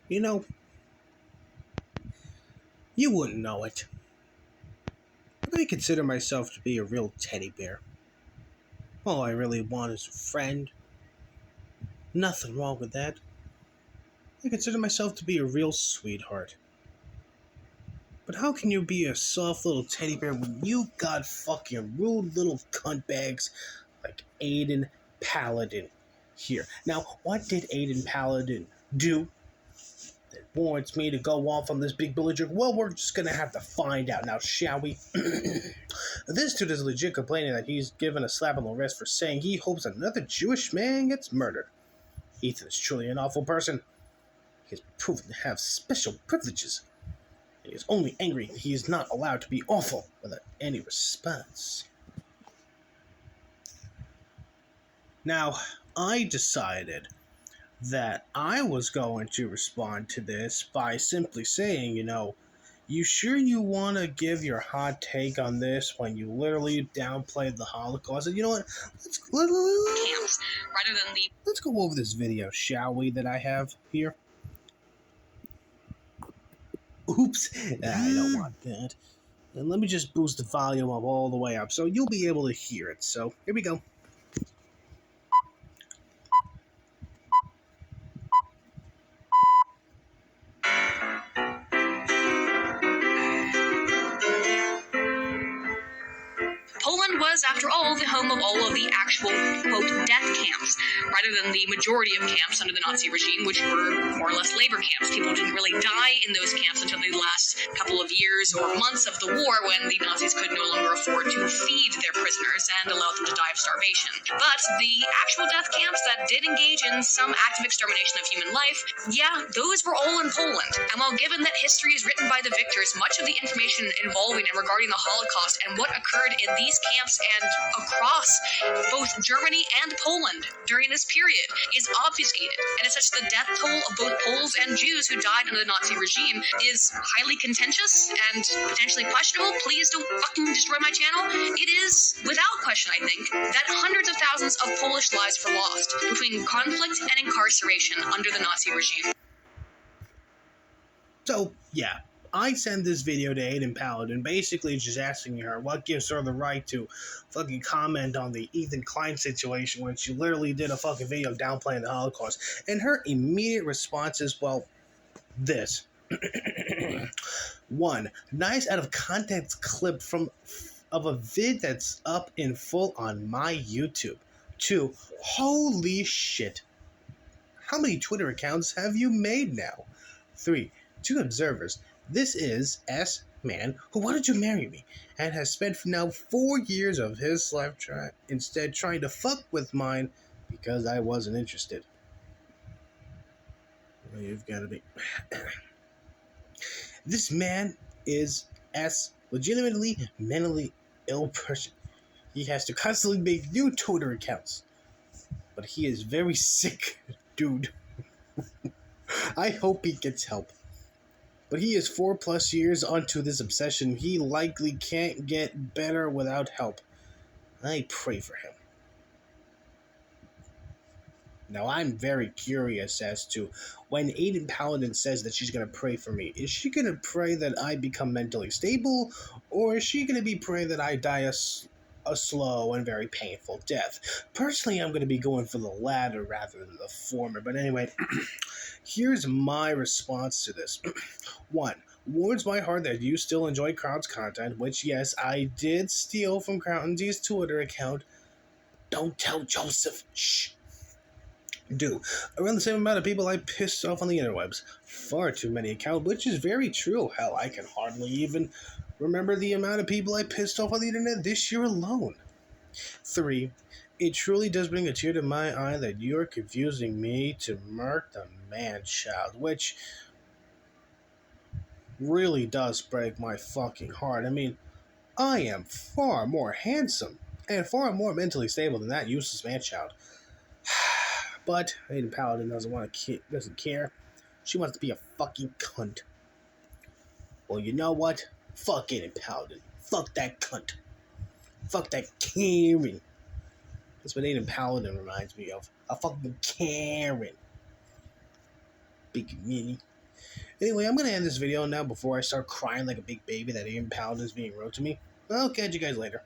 You know, you wouldn't know it, but I consider myself to be a real teddy bear. All I really want is a friend. Nothing wrong with that. I consider myself to be a real sweetheart. But how can you be a soft little teddy bear when you got fucking rude little cunt bags like Aydin Paladin here? Now, what did Aydin Paladin do that warrants me to go off on this big belligerent? Well, we're just gonna have to find out now, shall we? This dude is legit complaining that he's given a slap on the wrist for saying he hopes another Jewish man gets murdered. Ethan is truly an awful person. He has proven to have special privileges. And he is only angry he is not allowed to be awful without any response. Now, I decided that I was going to respond to this by simply saying, you sure you want to give your hot take on this when you literally downplayed the Holocaust? And you know what? Camps, rather than the... Let's go over this video, shall we, that I have here? Oops, I don't want that. And let me just boost the volume up all the way up so you'll be able to hear it. So, here we go. Poland was, after all, the home of all of the actual, quote, death camps, rather than the majority of camps under the Nazi regime, which were more or less labor camps. People didn't really die in those camps until the last couple of years or months of the war, when the Nazis could no longer afford to feed their prisoners and allow them to die of starvation. But the actual death camps that did engage in some active extermination of human life, yeah, those were all in Poland. And while given that history is written by the victors, much of the information involving and regarding the Holocaust and what occurred in these camps and across both Germany and Poland during this period is obfuscated. And as such, the death toll of both Poles and Jews who died under the Nazi regime is highly contentious and potentially questionable. Please don't fucking destroy my channel. It is, without question, I think, that hundreds of thousands of Polish lives were lost between conflict and incarceration under the Nazi regime. So, yeah. I sent this video to Aydin Paladin, basically just asking her what gives her the right to fucking comment on the Ethan Klein situation when she literally did a fucking video downplaying the Holocaust. And her immediate response is, well, this. 1. Nice out of context clip of a vid that's up in full on my YouTube. 2. Holy shit. How many Twitter accounts have you made now? 3. 2 observers. This is S. man who wanted to marry me and has spent now 4 years of his life instead trying to fuck with mine because I wasn't interested. Well, you've got to be. This man is S. legitimately mentally ill person. He has to constantly make new Twitter accounts. But he is very sick, dude. I hope he gets help. But he is 4+ years onto this obsession. He likely can't get better without help. I pray for him. Now, I'm very curious as to when Aydin Paladin says that she's going to pray for me, is she going to pray that I become mentally stable, or is she going to be praying that I die a slow and very painful death? Personally, I'm going to be going for the latter rather than the former. But anyway, here's my response to this. 1. Warns my heart that you still enjoy Crown's content, which, yes, I did steal from Crown's Twitter account. Don't tell Joseph. Shh. Do. Around the same amount of people I pissed off on the interwebs. Far too many accounts, which is very true. Hell, I can hardly even remember the amount of people I pissed off on the internet this year alone. 3. It truly does bring a tear to my eye that you're confusing me to Mark the man-child, which really does break my fucking heart. I mean, I am far more handsome and far more mentally stable than that useless man-child. But Aydin Paladin doesn't care. She wants to be a fucking cunt. Well, you know what? Fuck Aydin Paladin. Fuck that cunt. Fuck that Karen. That's what Aydin Paladin reminds me of. A fucking Karen. Big Minnie. Anyway, I'm going to end this video now before I start crying like a big baby that Ian Paladin's being rude to me. I'll catch you guys later.